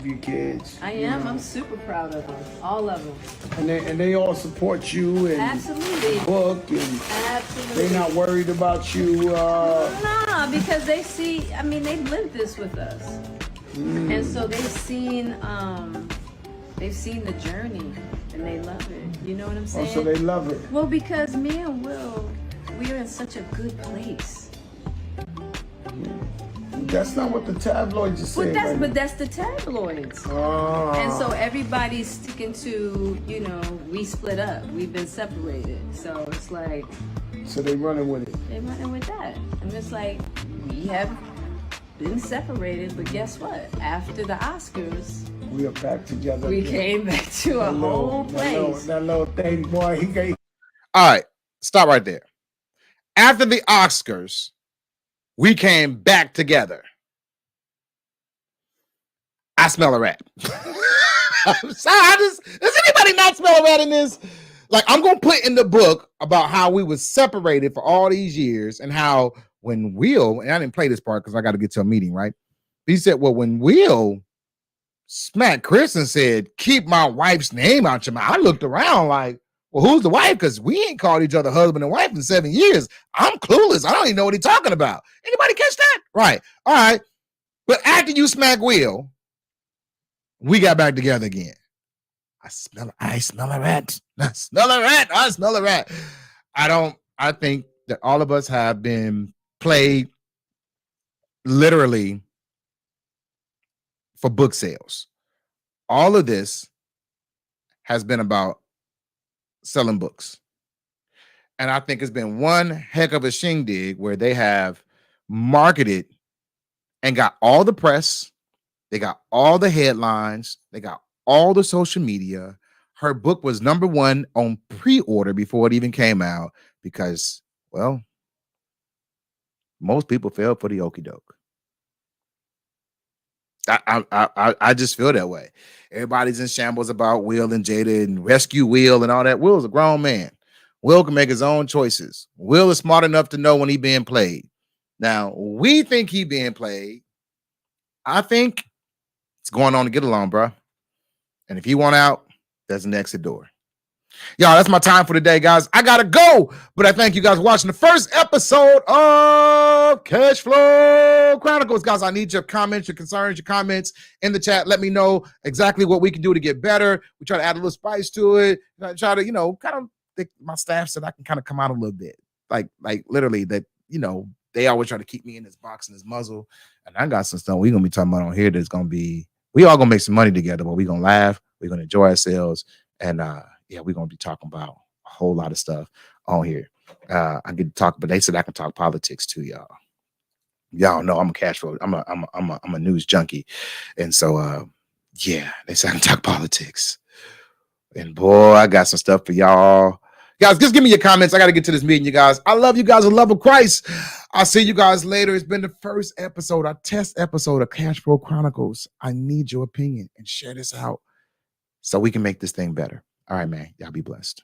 your kids. I am. I'm super proud of them, all of them. And they all support you and absolutely book and absolutely. They're not worried about you. No, because they see. I mean, they've lived this with us, and so they've seen the journey, and they love it. You know what I'm saying? Oh, so they love it. Well, because me and Will, we are in such a good place. That's not what the tabloids are saying. But that's the tabloids. And so everybody's sticking to, we split up. We've been separated. So it's like. So they running with it. They running with that. And it's like, we have been separated, but guess what? After the Oscars, we are back together. We came back to a whole place. That little thing, boy, he gave. All right, stop right there. After the Oscars, we came back together. I smell a rat. I'm sorry, does anybody not smell a rat in this? Like, I'm going to put in the book about how we was separated for all these years and how when Will, and I didn't play this part because I got to get to a meeting, right? He said, well, when Will smacked Chris and said, keep my wife's name out your mouth, I looked around like, well, who's the wife? Because we ain't called each other husband and wife in 7 years. I'm clueless. I don't even know what he's talking about. Anybody catch that? Right. All right. But after you smack Will, we got back together again. I smell a rat. I smell a rat. I think that all of us have been played literally for book sales. All of this has been about selling books. And I think it's been one heck of a shindig where they have marketed and got all the press. They got all the headlines. They got all the social media. Her book was #1 on pre-order before it even came out because, well, most people fell for the okie doke. I just feel that way. Everybody's in shambles about Will and Jada and rescue Will and all that. Will's a grown man. Will can make his own choices. Will is smart enough to know when he's being played. Now, we think he's being played. I think it's going on to get along, bro. And if you want out, there's an exit door. Y'all, that's my time for today, guys. I gotta go, but I thank you guys for watching the first episode of Cashflow Chronicles. Guys, I need your comments, your concerns, your comments in the chat. Let me know exactly what we can do to get better. We try to add a little spice to it. I try to, kind of think my staff said I can kind of come out a little bit. Like literally that, they always try to keep me in this box and this muzzle. And I got some stuff we're gonna be talking about on here that's gonna be, we all gonna make some money together, but we're gonna laugh, we're gonna enjoy ourselves, and we're gonna be talking about a whole lot of stuff on here. I get to talk, but they said I can talk politics too, y'all. Y'all know I'm a cash flow. I'm a news junkie, and so they said I can talk politics. And boy, I got some stuff for y'all. Guys, just give me your comments. I got to get to this meeting, you guys. I love you guys with the love of Christ. I'll see you guys later. It's been the first episode, our test episode of Cashflow Chronicles. I need your opinion and share this out so we can make this thing better. All right, man. Y'all be blessed.